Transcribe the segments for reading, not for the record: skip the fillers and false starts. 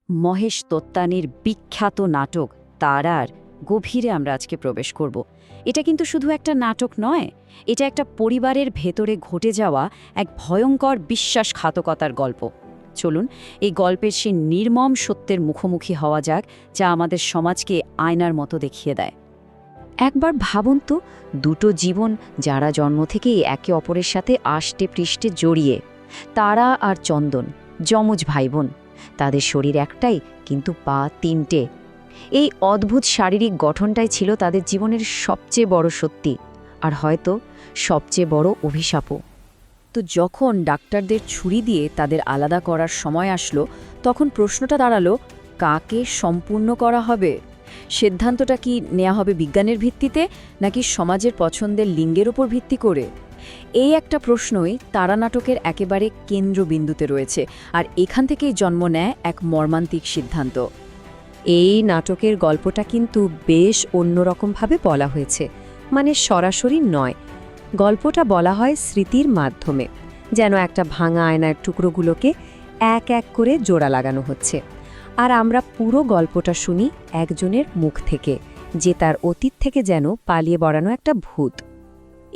মহেশ দত্তানির বিখ্যাত নাটক তারার গভীরে আমরা আজকে প্রবেশ করব। এটা কিন্তু শুধু একটা নাটক নয়, এটা একটা পরিবারের ভেতরে ঘটে যাওয়া এক ভয়ঙ্কর বিশ্বাসঘাতকতার গল্প। চলুন এই গল্পের সেই নির্মম সত্যের মুখোমুখি হওয়া যাক, যা আমাদের সমাজকে আয়নার মতো দেখিয়ে দেয়। একবার ভাবুন তো, দুটো জীবন যারা জন্ম থেকেই একে অপরের সাথে আষ্টে পৃষ্ঠে জড়িয়ে, তারা আর চন্দন যমজ ভাইবোন। তাদের শরীর একটাই, কিন্তু পা তিনটে। এই অদ্ভুত শারীরিক গঠনটাই ছিল তাদের জীবনের সবচেয়ে বড় সত্যি, আর হয়তো সবচেয়ে বড় অভিশাপও। তো যখন ডাক্তারদের ছুরি দিয়ে তাদের আলাদা করার সময় আসলো, তখন প্রশ্নটা দাঁড়ালো, কাকে সম্পূর্ণ করা হবে? সিদ্ধান্তটা কি নেওয়া হবে বিজ্ঞানের ভিত্তিতে, নাকি সমাজের পছন্দের লিঙ্গের উপর ভিত্তি করে? এই একটা প্রশ্নই তারা নাটকের একেবারে কেন্দ্রবিন্দুতে রয়েছে, আর এখান থেকেই জন্ম নেয় এক মর্মান্তিক সিদ্ধান্ত। এই নাটকের গল্পটা কিন্তু বেশ অন্যরকমভাবে বলা হয়েছে, মানে সরাসরি নয়। গল্পটা বলা হয় স্মৃতির মাধ্যমে, যেন একটা ভাঙা আয়নার টুকরোগুলোকে এক এক করে জোড়া লাগানো হচ্ছে। আর আমরা পুরো গল্পটা শুনি একজনের মুখ থেকে, যে তার অতীত থেকে যেন পালিয়ে বেড়ানো একটা ভূত।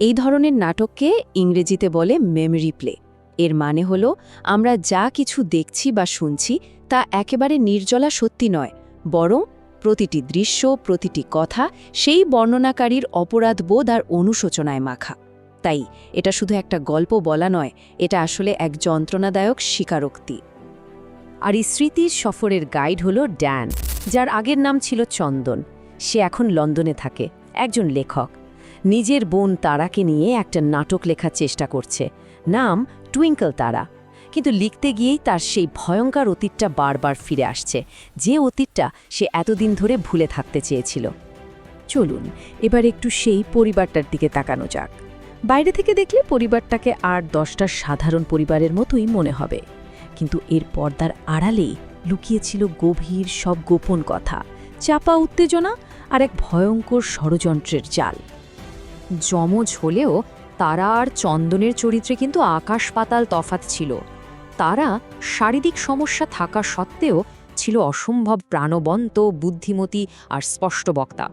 এই ধরনের নাটককে ইংরেজিতে বলে মেমরি প্লে। এর মানে হলো, আমরা যা কিছু দেখছি বা শুনছি তা একেবারে নির্জলা সত্যি নয়, বরং প্রতিটি দৃশ্য, প্রতিটি কথা সেই বর্ণনাকারীর অপরাধবোধ আর অনুশোচনায় মাখা। তাই এটা শুধু একটা গল্প বলা নয়, এটা আসলে এক যন্ত্রণাদায়ক স্বীকারোক্তি। আর এই স্মৃতির সফরের গাইড হলো ড্যান, যার আগের নাম ছিল চন্দন। সে এখন লন্ডনে থাকে, একজন লেখক। নিজের বোন তারাকে নিয়ে একটা নাটক লেখার চেষ্টা করছে, নাম টুইঙ্কল তারা। কিন্তু লিখতে গিয়েই তার সেই ভয়ঙ্কর অতীতটা বারবার ফিরে আসছে, যে অতীতটা সে এতদিন ধরে ভুলে থাকতে চেয়েছিল। চলুন এবার একটু সেই পরিবারটার দিকে তাকানো যাক। বাইরে থেকে দেখলে পরিবারটাকে আর 10টা সাধারণ পরিবারের মতোই মনে হবে, কিন্তু এর পর্দার আড়ালেই লুকিয়েছিল গভীর সব গোপন কথা, চাপা উত্তেজনা আর এক ভয়ঙ্কর ষড়যন্ত্রের জাল। যমজ হলেও তারা আর চন্দনের চরিত্রে কিন্তু আকাশ পাতাল তফাৎ ছিল। তারা শারীরিক সমস্যা থাকা সত্ত্বেও ছিল অসম্ভব প্রাণবন্ত, বুদ্ধিমতী আর স্পষ্ট বক্তা।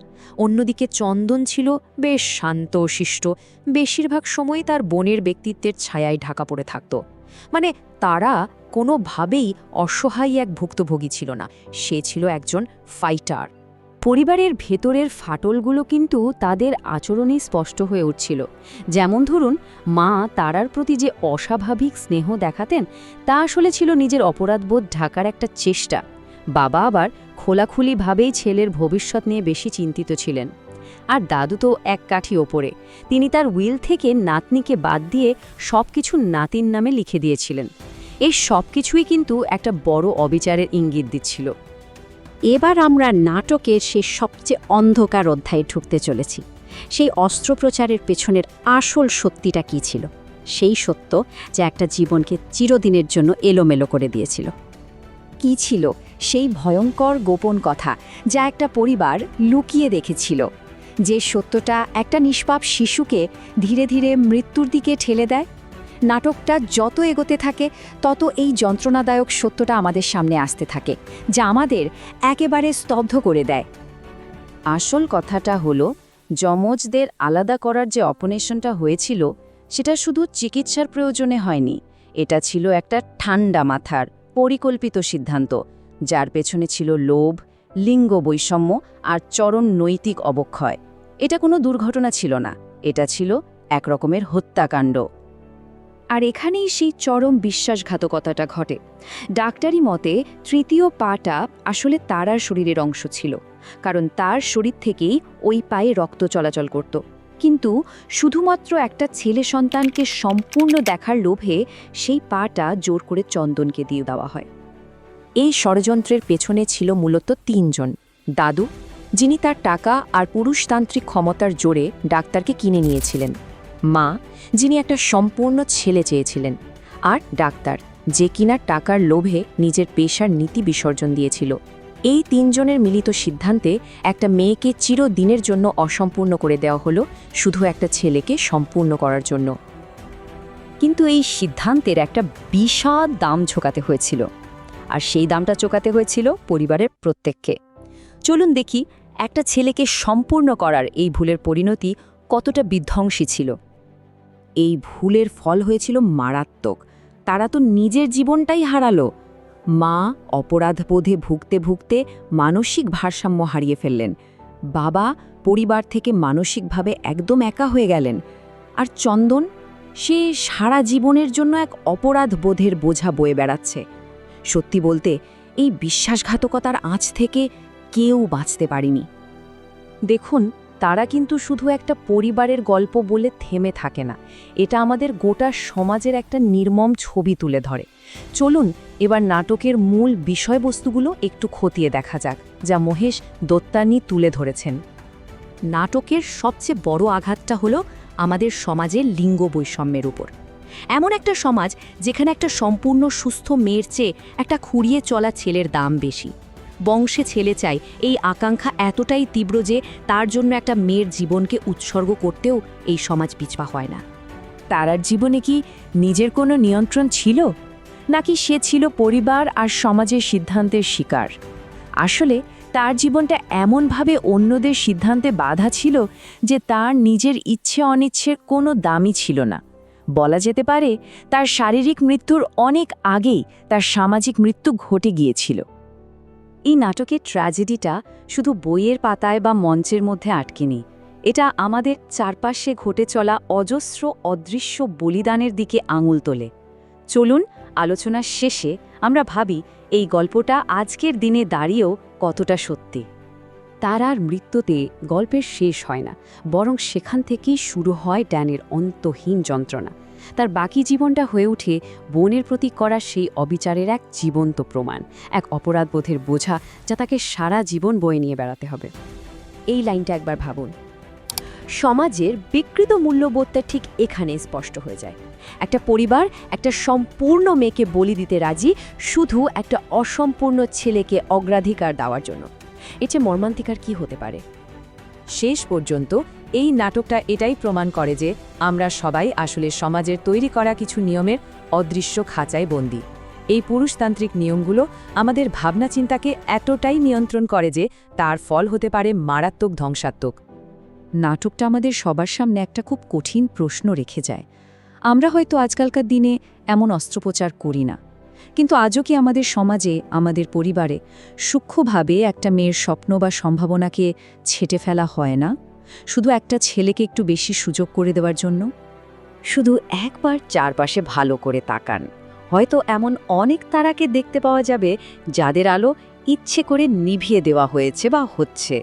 অন্যদিকে চন্দন ছিল বেশ শান্ত শিষ্ট, বেশিরভাগ সময় তার বোনের ব্যক্তিত্বের ছায়ায় ঢাকা পড়ে থাকত। মানে তারা কোনোভাবেই অসহায় এক ভুক্তভোগী ছিল না, সে ছিল একজন ফাইটার। পরিবারের ভেতরের ফাটলগুলো কিন্তু তাদের আচরণেই স্পষ্ট হয়ে উঠছিল। যেমন ধরুন, মা তারার প্রতি যে অস্বাভাবিক স্নেহ দেখাতেন, তা আসলে ছিল নিজের অপরাধবোধ ঢাকার একটা চেষ্টা। বাবা আবার খোলাখুলিভাবেই ছেলের ভবিষ্যৎ নিয়ে বেশি চিন্তিত ছিলেন। আর দাদু তো এক কাঠি ওপরে, তিনি তার উইল থেকে নাতনিকে বাদ দিয়ে সবকিছু নাতির নামে লিখে দিয়েছিলেন। এই সবকিছুই কিন্তু একটা বড় অবিচারের ইঙ্গিত দিচ্ছিল। এবার আমরা নাটকের সেই সবচেয়ে অন্ধকার অধ্যায়ে ঢুকতে চলেছি। সেই অস্ত্রোপচারের পেছনের আসল সত্যিটা কী ছিল, সেই সত্য যা একটা জীবনকে চিরদিনের জন্য এলোমেলো করে দিয়েছিল। কী ছিল সেই ভয়ঙ্কর গোপন কথা যা একটা পরিবার লুকিয়ে রেখেছিল, যে সত্যটা একটা নিষ্পাপ শিশুকে ধীরে ধীরে মৃত্যুর দিকে ঠেলে দেয়? নাটকটা যত এগোতে থাকে, তত এই যন্ত্রণাদায়ক সত্যটা আমাদের সামনে আসতে থাকে, যা আমাদের একেবারে স্তব্ধ করে দেয়। আসল কথাটা হলো, যমজদের আলাদা করার যে অপারেশনটা হয়েছিল, সেটা শুধু চিকিৎসার প্রয়োজনে হয়নি। এটা ছিল একটা ঠান্ডা মাথার পরিকল্পিত সিদ্ধান্ত, যার পেছনে ছিল লোভ, লিঙ্গ বৈষম্য আর চরম নৈতিক অবক্ষয়। এটা কোনো দুর্ঘটনা ছিল না, এটা ছিল এক রকমের হত্যাকাণ্ড। আর এখানেই সেই চরম বিশ্বাসঘাতকতাটা ঘটে। ডাক্তারি মতে তৃতীয় পাটা আসলে তারার শরীরের অংশ ছিল, কারণ তার শরীর থেকেই ওই পায়ে রক্ত চলাচল করত। কিন্তু শুধুমাত্র একটা ছেলে সন্তানকে সম্পূর্ণ দেখার লোভে সেই পাটা জোর করে চন্দনকে দিয়ে দেওয়া হয়। এই ষড়যন্ত্রের পেছনে ছিল মূলত 3 জন। দাদু, যিনি তার টাকা আর পুরুষতান্ত্রিক ক্ষমতার জোরে ডাক্তারকে কিনে নিয়েছিলেন; মা, যিনি একটা সম্পূর্ণ ছেলে চেয়েছিলেন; আর ডাক্তার, যে কিনা টাকার লোভে নিজের পেশার নীতি বিসর্জন দিয়েছিল। এই 3 জনের মিলিত সিদ্ধান্তে একটা মেয়েকে চিরদিনের জন্য অসম্পূর্ণ করে দেওয়া হলো, শুধু একটা ছেলেকে সম্পূর্ণ করার জন্য। কিন্তু এই সিদ্ধান্তের একটা বিশাল দাম ঝোকাতে হয়েছিল। আর সেই দামটা চোকাতে হয়েছিল পরিবারের প্রত্যেককে। চলুন দেখি একটা ছেলেকে সম্পূর্ণ করার এই ভুলের পরিণতি কতটা বিধ্বংসী ছিল। এই ভুলের ফল হয়েছিল মারাত্মক। তারা তো নিজের জীবনটাই হারালো। মা অপরাধবোধে ভুগতে ভুগতে মানসিক ভারসাম্য হারিয়ে ফেললেন। বাবা পরিবার থেকে মানসিকভাবে একদম একা হয়ে গেলেন। আর চন্দন, সে সারা জীবনের জন্য এক অপরাধবোধের বোঝা বয়ে বেড়াচ্ছে। সত্যি বলতে এই বিশ্বাসঘাতকতার আঁচ থেকে কেউ বাঁচতে পারেনি। দেখুন, তারা কিন্তু শুধু একটা পরিবারের গল্প বলে থেমে থাকে না, এটা আমাদের গোটা সমাজের একটা নির্মম ছবি তুলে ধরে। চলুন এবার নাটকের মূল বিষয়বস্তুগুলো একটু খতিয়ে দেখা যাক, যা মহেশ দত্তানি তুলে ধরেছেন। নাটকের সবচেয়ে বড় আঘাতটা হলো আমাদের সমাজের লিঙ্গ বৈষম্যের উপর। এমন একটা সমাজ যেখানে একটা সম্পূর্ণ সুস্থ মেয়ের চেয়ে একটা খুঁড়িয়ে চলা ছেলের দাম বেশি। বংশে ছেলে চাই, এই আকাঙ্ক্ষা এতটাই তীব্র যে তার জন্য একটা মেয়ের জীবনকে উৎসর্গ করতেও এই সমাজ পিছপা হয় না। তারার জীবনে কি নিজের কোনো নিয়ন্ত্রণ ছিল, নাকি সে ছিল পরিবার আর সমাজের সিদ্ধান্তের শিকার? আসলে তার জীবনটা এমনভাবে অন্যদের সিদ্ধান্তে বাধা ছিল যে তার নিজের ইচ্ছে অনিচ্ছের কোনো দামই ছিল না। বলা যেতে পারে তার শারীরিক মৃত্যুর অনেক আগেই তার সামাজিক মৃত্যু ঘটে গিয়েছিল। এই নাটকের ট্র্যাজেডিটা শুধু বইয়ের পাতায় বা মঞ্চের মধ্যে আটকেনি, এটা আমাদের চারপাশে ঘটে চলা অজস্র অদৃশ্য বলিদানের দিকে আঙুল তোলে। চলুন আলোচনার শেষে আমরা ভাবি এই গল্পটা আজকের দিনে দাঁড়িয়েও কতটা সত্যি। তারার মৃত্যুতে গল্পের শেষ হয় না, বরং সেখান থেকেই শুরু হয় ড্যানের অন্তহীন যন্ত্রণা। তার বাকি জীবনটা হয়ে ওঠে বোনের প্রতি করা সেই অবিচারের এক জীবন্ত প্রমাণ, এক অপরাধবোধের বোঝা যা তাকে সারা জীবন বয়ে নিয়ে বেড়াতে হবে। এই লাইনটা একবার ভাবুন। সমাজের বিকৃত মূল্যবোধটা ঠিক এখানে স্পষ্ট হয়ে যায়। একটা পরিবার একটা সম্পূর্ণ মেয়েকে বলি দিতে রাজি শুধু একটা অসম্পূর্ণ ছেলেকে অগ্রাধিকার দেওয়ার জন্য। এর চেয়ে মর্মান্তিক আর কি হতে পারে? শেষ পর্যন্ত এই নাটকটা এটাই প্রমাণ করে যে আমরা সবাই আসলে সমাজের তৈরি করা কিছু নিয়মের অদৃশ্য খাঁচায় বন্দী। এই পুরুষতান্ত্রিক নিয়মগুলো আমাদের ভাবনা চিন্তাকে এতটাই নিয়ন্ত্রণ করে যে তার ফল হতে পারে মারাত্মক ধ্বংসাত্মক। নাটকটা আমাদের সবার সামনে একটা খুব কঠিন প্রশ্ন রেখে যায়। আমরা হয়তো আজকালকার দিনে এমন অস্ত্রোপচার করি না, কিন্তু আজও কি আমাদের সমাজে, আমাদের পরিবারে সূক্ষ্মভাবে একটা মেয়ের স্বপ্ন বা সম্ভাবনাকে ছেঁটে ফেলা হয় না, শুধু একটা ছেলেকে একটু বেশি সুযোগ করে দেওয়ার জন্য? শুধু একবার চারপাশে ভালো করে তাকান, হয়তো এমন অনেক তারাকে দেখতে পাওয়া যাবে যাদের আলো ইচ্ছে করে নিভিয়ে দেওয়া হয়েছে বা হচ্ছে।